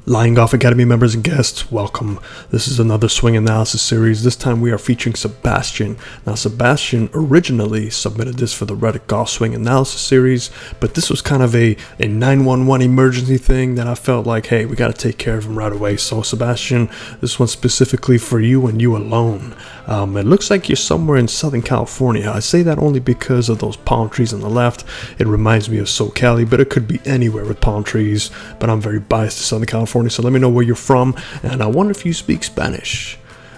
Lying Golf Academy members and guests, welcome. This is another swing analysis series. This time we are featuring Sebastian. Now Sebastian originally submitted this for the Reddit Golf Swing Analysis series, but this was kind of a 911 emergency thing that I felt like, hey, we got to take care of him right away. So Sebastian, this one's specifically for you and you alone. It looks like you're somewhere in Southern California. I say that only because of those palm trees on the left. It reminds me of SoCal, but it could be anywhere with palm trees, but I'm very biased to Southern California, so let me know where you're from, and I wonder if you speak Spanish.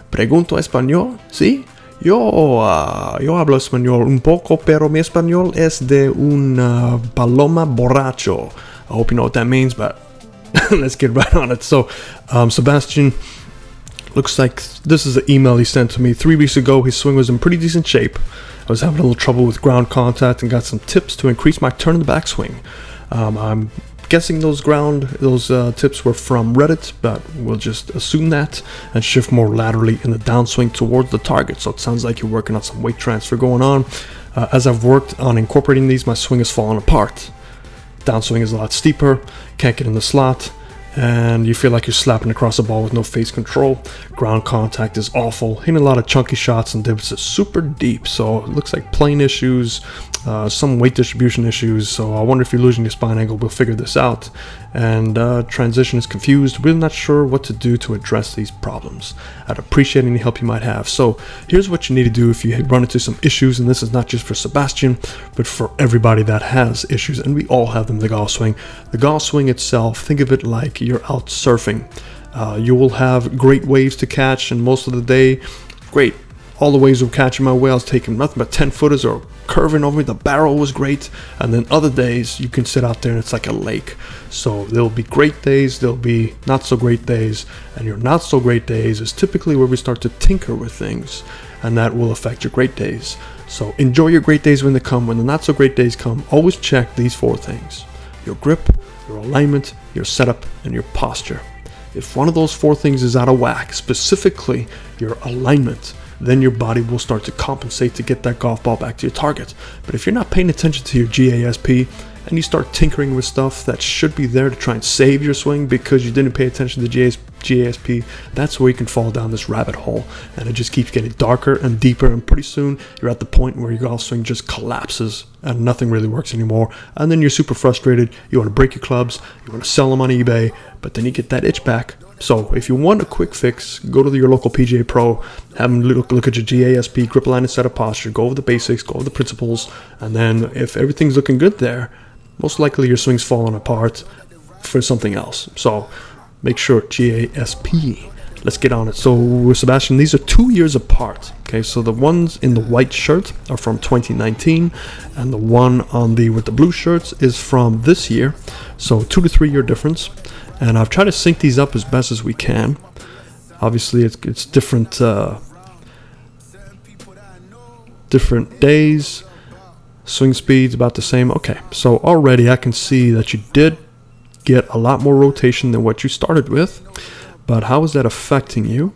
Pregunto español, ¿sí? Yo hablo español un poco, pero mi español es de un paloma borracho. I hope you know what that means, but let's get right on it. So, Sebastian, looks like this is an email he sent to me 3 weeks ago. His swing was in pretty decent shape. I was having a little trouble with ground contact and got some tips to increase my turn in the backswing. I'm guessing those tips were from Reddit, but we'll just assume that and shift more laterally in the downswing towards the target. So it sounds like you're working on some weight transfer going on. As I've worked on incorporating these, my swing has fallen apart. Downswing is a lot steeper, can't get in the slot, and you feel like you're slapping across the ball with no face control. Ground contact is awful, hitting a lot of chunky shots and dips is super deep, so it looks like plane issues, some weight distribution issues. So I wonder if you're losing your spine angle. We'll figure this out. And transition is confused, really not sure what to do to address these problems. I'd appreciate any help you might have. So here's what you need to do if you run into some issues, and this is not just for Sebastian, but for everybody that has issues, and we all have them in the golf swing. The golf swing itself, think of it like you're out surfing. You will have great waves to catch, and most of the day, great. All the waves were catching my way. I was taking nothing but 10 footers or curving over me. The barrel was great. And then other days you can sit out there and it's like a lake. So there'll be great days, there'll be not so great days, and your not so great days is typically where we start to tinker with things, and that will affect your great days. So enjoy your great days when they come. When the not so great days come, always check these 4 things: your grip, your alignment, your setup, and your posture. If one of those 4 things is out of whack, specifically your alignment, then your body will start to compensate to get that golf ball back to your target. But if you're not paying attention to your GASP and you start tinkering with stuff that should be there to try and save your swing because you didn't pay attention to GASP, that's where you can fall down this rabbit hole, and it just keeps getting darker and deeper, and pretty soon you're at the point where your golf swing just collapses and nothing really works anymore, and then you're super frustrated. You want to break your clubs, you want to sell them on eBay, but then you get that itch back. So if you want a quick fix, go to your local PGA Pro, have them look at your GASP, grip line and setup posture, go over the basics, go over the principles, and then if everything's looking good there, most likely your swing's falling apart for something else. So make sure GASP. Let's get on it. So with Sebastian, these are 2 years apart. Okay, so the ones in the white shirt are from 2019, and the one on with the blue shirts is from this year. So 2 to 3 year difference. And I've tried to sync these up as best as we can. Obviously, it's different days. Swing speed's about the same. Okay, so already I can see that you did get a lot more rotation than what you started with. But how is that affecting you?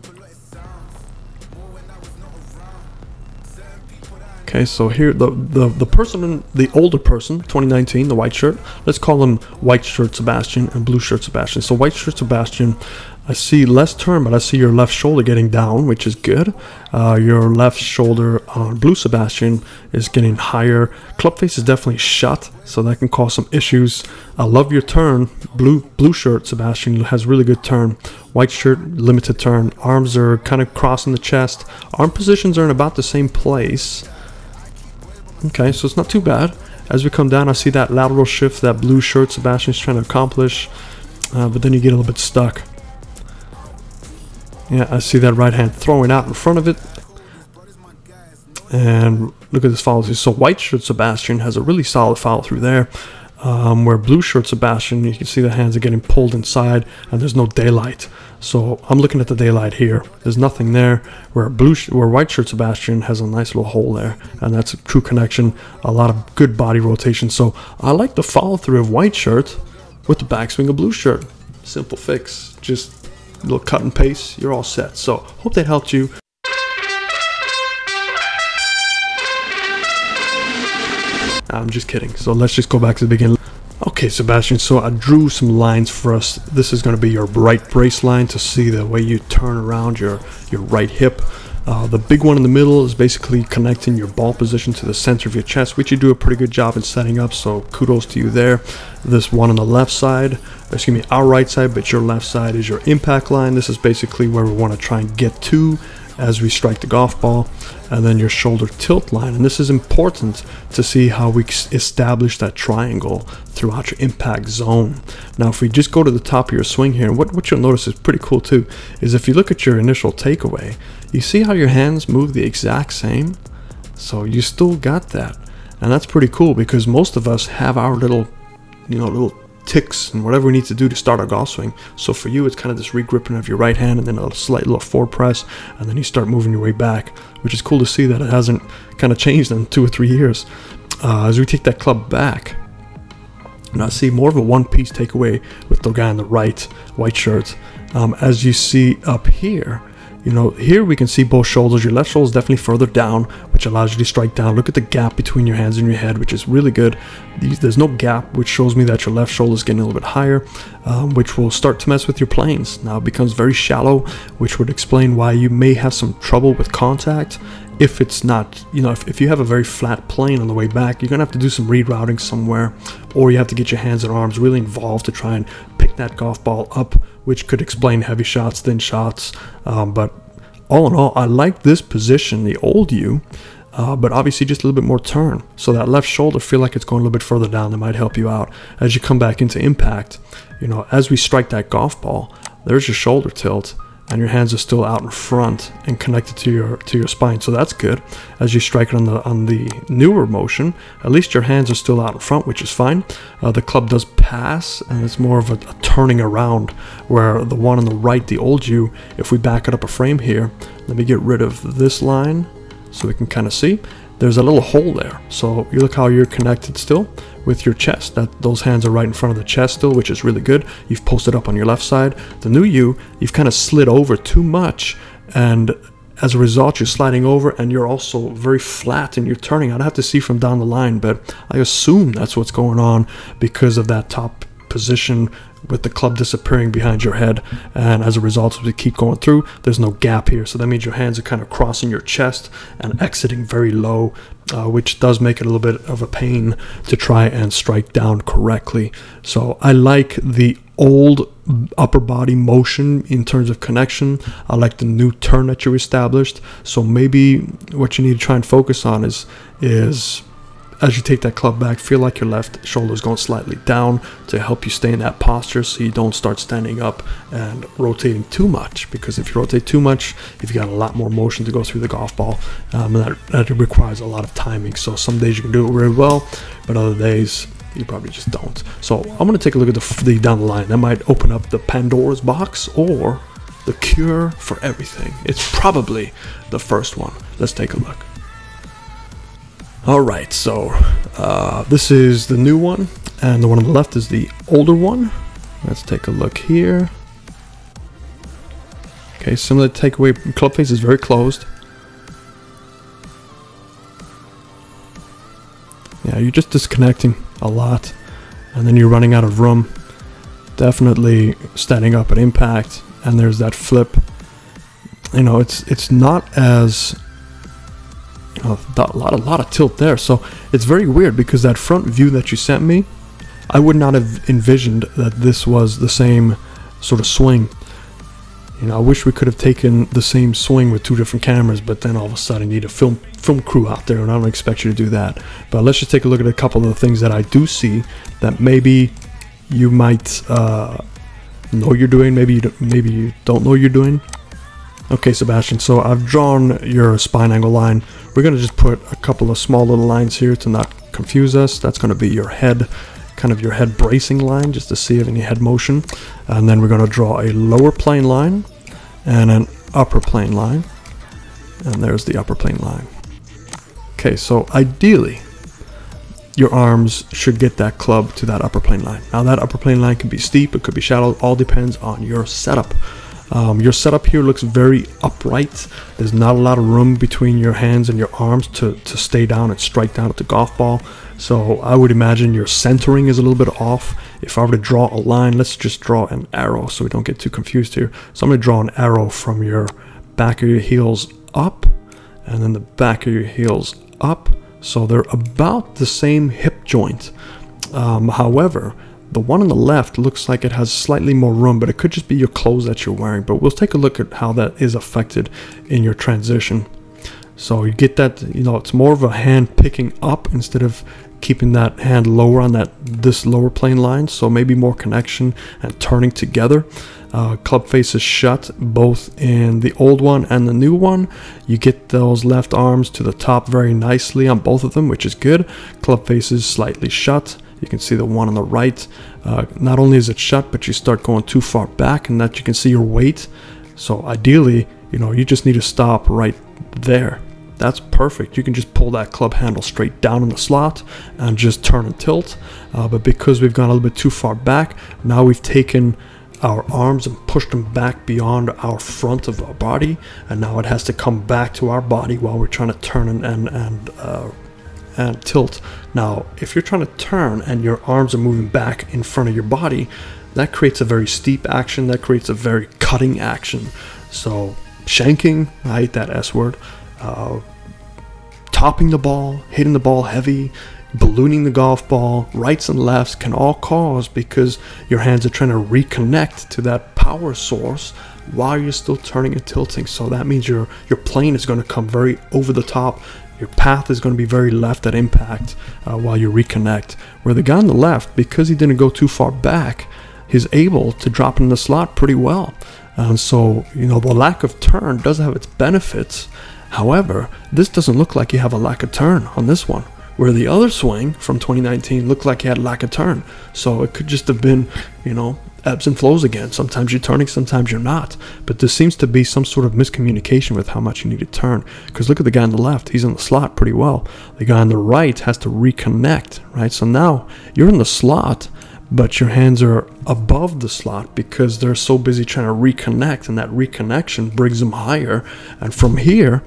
Okay, so here the person, the older person, 2019, the white shirt, let's call him white shirt Sebastian and blue shirt Sebastian. So white shirt Sebastian, I see less turn, but I see your left shoulder getting down, which is good. Your left shoulder on blue Sebastian is getting higher. Club face is definitely shut, so that can cause some issues. I love your turn. Blue shirt Sebastian has really good turn. White shirt, limited turn. Arms are kind of crossing the chest. Arm positions are in about the same place. Okay, so it's not too bad. As we come down, I see that lateral shift that blue shirt Sebastian's trying to accomplish, but then you get a little bit stuck. Yeah, I see that right hand throwing out in front of it. And look at this follow through. So white shirt Sebastian has a really solid follow through there. Where blue shirt Sebastian, you can see the hands are getting pulled inside and there's no daylight. So I'm looking at the daylight here. There's nothing there. Where white shirt Sebastian has a nice little hole there, and that's a true connection. A lot of good body rotation. So I like the follow through of white shirt with the backswing of blue shirt. Simple fix. Just a little cut and paste. You're all set. So hope that helped you. I'm just kidding. So let's just go back to the beginning. Okay, Sebastian, so I drew some lines for us. This is going to be your right brace line to see the way you turn around your right hip. The big one in the middle is basically connecting your ball position to the center of your chest, which you do a pretty good job in setting up, so kudos to you there. This one on the left side, excuse me, our right side, but your left side is your impact line. This is basically where we want to try and get to as we strike the golf ball. And then your shoulder tilt line, and this is important to see how we establish that triangle throughout your impact zone. Now if we just go to the top of your swing here, and what you'll notice is pretty cool too, is if you look at your initial takeaway, you see how your hands move the exact same. So you still got that, and that's pretty cool, because most of us have our little ticks and whatever we need to do to start our golf swing. So for you, it's kind of this regripping of your right hand and then a slight little forward press, and then you start moving your way back, which is cool to see that it hasn't kind of changed in 2 or 3 years. As we take that club back, and I see more of a one-piece takeaway with the guy on the right, white shirt. As you see up here, here we can see both shoulders. Your left shoulder is definitely further down, which allows you to strike down. Look at the gap between your hands and your head, which is really good. There's no gap, which shows me that your left shoulder is getting a little bit higher, which will start to mess with your planes. Now it becomes very shallow, which would explain why you may have some trouble with contact. If it's not, if you have a very flat plane on the way back, you're going to have to do some rerouting somewhere, or you have to get your hands and arms really involved to try and pick that golf ball up, which could explain heavy shots, thin shots. But all in all, I like this position, the old you, but obviously just a little bit more turn. So that left shoulder, feel like it's going a little bit further down. That might help you out as you come back into impact. As we strike that golf ball, there's your shoulder tilt, and your hands are still out in front and connected to your spine, so that's good. As you strike it on the newer motion, at least your hands are still out in front, which is fine. The club does pass, and it's more of a turning around, where the one on the right, the old you, if we back it up a frame here, let me get rid of this line so we can kind of see. There's a little hole there, so you look how you're connected still with your chest. Those hands are right in front of the chest still, which is really good. You've posted up on your left side. The new you've kind of slid over too much, and as a result, you're sliding over, and you're also very flat in your turning. I'd have to see from down the line, but I assume that's what's going on because of that top position with the club disappearing behind your head, and as a result, as we keep going through, there's no gap here, so that means your hands are kind of crossing your chest and exiting very low, which does make it a little bit of a pain to try and strike down correctly. So I like the old upper body motion in terms of connection. I like the new turn that you established. So maybe what you need to try and focus on is as you take that club back, feel like your left shoulder is going slightly down to help you stay in that posture, so you don't start standing up and rotating too much. Because if you rotate too much, you've got a lot more motion to go through the golf ball, and that requires a lot of timing. So some days you can do it really well, but other days you probably just don't. So I'm going to take a look at the down the line. That might open up the Pandora's box, or the cure for everything. It's probably the first one. Let's take a look. Alright, so this is the new one, and the one on the left is the older one. Let's take a look here. Okay, similar takeaway. Club face is very closed. Yeah, you're just disconnecting a lot, and then you're running out of room. Definitely standing up at impact, and there's that flip. It's not as a lot of tilt there, so it's very weird, because that front view that you sent me, I would not have envisioned that this was the same sort of swing. I wish we could have taken the same swing with 2 different cameras, but then all of a sudden you need a film crew out there, and I don't expect you to do that. But let's just take a look at a couple of the things that I do see that maybe you might know you're doing, maybe you don't know you're doing. Okay, Sebastian, so I've drawn your spine angle line. We're going to just put a couple of small little lines here to not confuse us. That's going to be your head, kind of your head bracing line, just to see if any head motion. And then we're going to draw a lower plane line and an upper plane line. And there's the upper plane line. Okay, so ideally, your arms should get that club to that upper plane line. Now that upper plane line can be steep, it could be shallow, all depends on your setup. Your setup here looks very upright. There's not a lot of room between your hands and your arms to stay down and strike down at the golf ball. So I would imagine your centering is a little bit off. If I were to draw a line, let's just draw an arrow so we don't get too confused here. So I'm going to draw an arrow from your back of your heels up, and then the back of your heels up. So they're about the same hip joint. However, the one on the left looks like it has slightly more room, but it could just be your clothes that you're wearing. But we'll take a look at how that is affected in your transition. So you get that, you know, it's more of a hand picking up instead of keeping that hand lower on this lower plane line. So maybe more connection and turning together. Club face is shut both in the old one and the new one. You get those left arms to the top very nicely on both of them, which is good. Club face is slightly shut. You can see the one on the right. Not only is it shut, but you start going too far back, and that you can see your weight. So ideally, you know, you just need to stop right there. That's perfect. You can just pull that club handle straight down in the slot and just turn and tilt. But because we've gone a little bit too far back, now we've taken our arms and pushed them back beyond our front of our body, and now it has to come back to our body while we're trying to turn and tilt. Now, if you're trying to turn and your arms are moving back in front of your body, that creates a very steep action. That creates a very cutting action. So shanking, I hate that S word, topping the ball, hitting the ball heavy, ballooning the golf ball, rights and lefts can all cause because your hands are trying to reconnect to that power source while you're still turning and tilting. So that means your plane is going to come very over the top. Your path is going to be very left at impact while you reconnect. Where the guy on the left, because he didn't go too far back, he's able to drop in the slot pretty well. And so, you know, the lack of turn does have its benefits. However, this doesn't look like you have a lack of turn on this one, where the other swing from 2019 looked like you had lack of turn. So it could just have been, you know, ebbs and flows again. Sometimes you're turning, sometimes you're not. But there seems to be some sort of miscommunication with how much you need to turn. Because look at the guy on the left. He's in the slot pretty well. The guy on the right has to reconnect, right? So now you're in the slot, but your hands are above the slot because they're so busy trying to reconnect, and that reconnection brings them higher. And from here,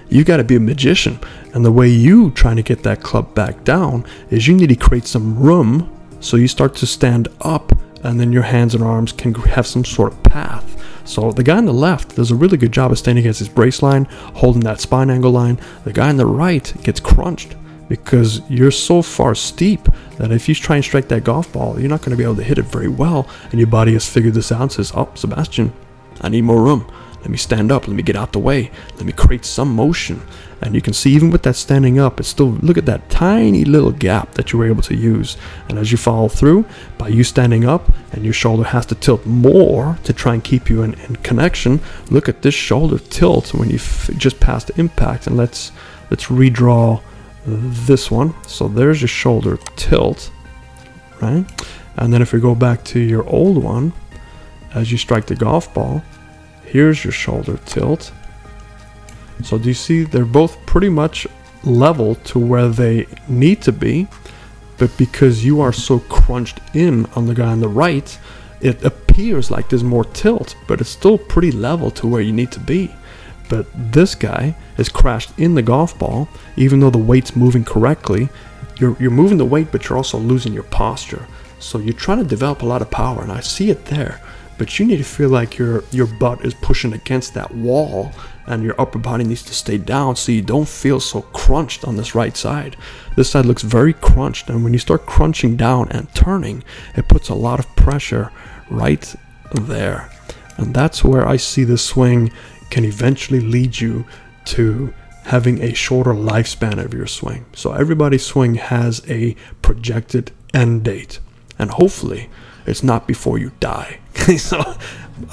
you got to be a magician. And the way you trying to get that club back down is you need to create some room so you start to stand up, and then your hands and arms can have some sort of path. So the guy on the left does a really good job of standing against his brace line, holding that spine angle line. The guy on the right gets crunched because you're so far steep that if you try and strike that golf ball, you're not going to be able to hit it very well. And your body has figured this out and says, oh, Sebastian, I need more room. Let me stand up. Let me get out the way. Let me create some motion. And you can see even with that standing up, it's still, look at that tiny little gap that you were able to use. And as you follow through, by you standing up and your shoulder has to tilt more to try and keep you in connection, look at this shoulder tilt when you just passed the impact. And let's redraw this one. So there's your shoulder tilt, right? And then if we go back to your old one, as you strike the golf ball, here's your shoulder tilt. So do you see they're both pretty much level to where they need to be, but because you are so crunched in on the guy on the right, it appears like there's more tilt, but it's still pretty level to where you need to be. But this guy is crashed in the golf ball, even though the weight's moving correctly. You're moving the weight, but you're also losing your posture. So you're trying to develop a lot of power, and I see it there. But you need to feel like your butt is pushing against that wall, and your upper body needs to stay down so you don't feel so crunched on this right side. This side looks very crunched, and when you start crunching down and turning, it puts a lot of pressure right there. And that's where I see this swing can eventually lead you to having a shorter lifespan of your swing. So everybody's swing has a projected end date, and hopefully it's not before you die. So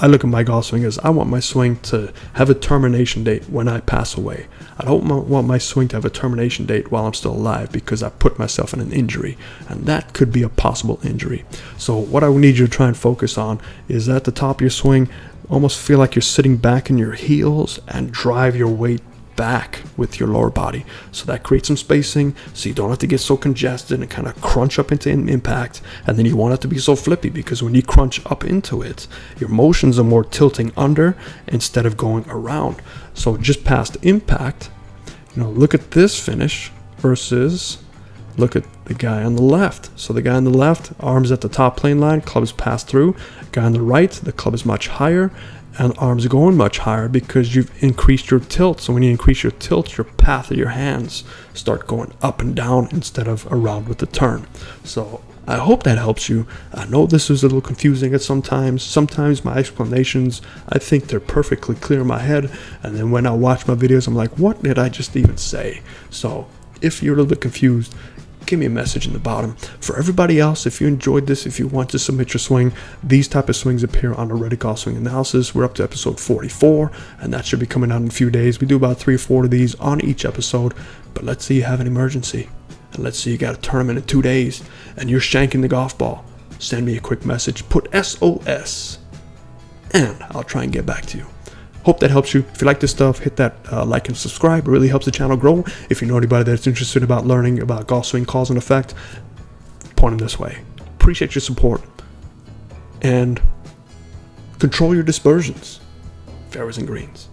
I look at my golf swing as I want my swing to have a termination date when I pass away. I don't want my swing to have a termination date while I'm still alive, because I put myself in an injury, and that could be a possible injury. So what I need you to try and focus on is at the top of your swing, almost feel like you're sitting back in your heels and drive your weight back with your lower body. So that creates some spacing, so you don't have to get so congested and kind of crunch up into impact. And then you want it to be so flippy, because when you crunch up into it, your motions are more tilting under instead of going around. So just past impact, you know, look at this finish versus look at the guy on the left. So the guy on the left, arms at the top plane line, club is passed through. Guy on the right, the club is much higher and arms are going much higher because you've increased your tilt. So when you increase your tilt, your path of your hands start going up and down instead of around with the turn. So I hope that helps you. I know this is a little confusing at sometimes. Sometimes my explanations, I think they're perfectly clear in my head. And then when I watch my videos, I'm like, what did I just even say? So if you're a little bit confused, give me a message in the bottom. For everybody else, if you enjoyed this, if you want to submit your swing, these type of swings appear on the Reddit Golf Swing Analysis. We're up to episode 44, and that should be coming out in a few days. We do about 3 or 4 of these on each episode, but let's say you have an emergency, and let's say you got a tournament in 2 days, and you're shanking the golf ball. Send me a quick message, put SOS, and I'll try and get back to you. Hope that helps you. If you like this stuff, hit that like and subscribe. It really helps the channel grow. If you know anybody that's interested about learning about golf swing cause and effect, point them this way. Appreciate your support. And control your dispersions. Fairways and greens.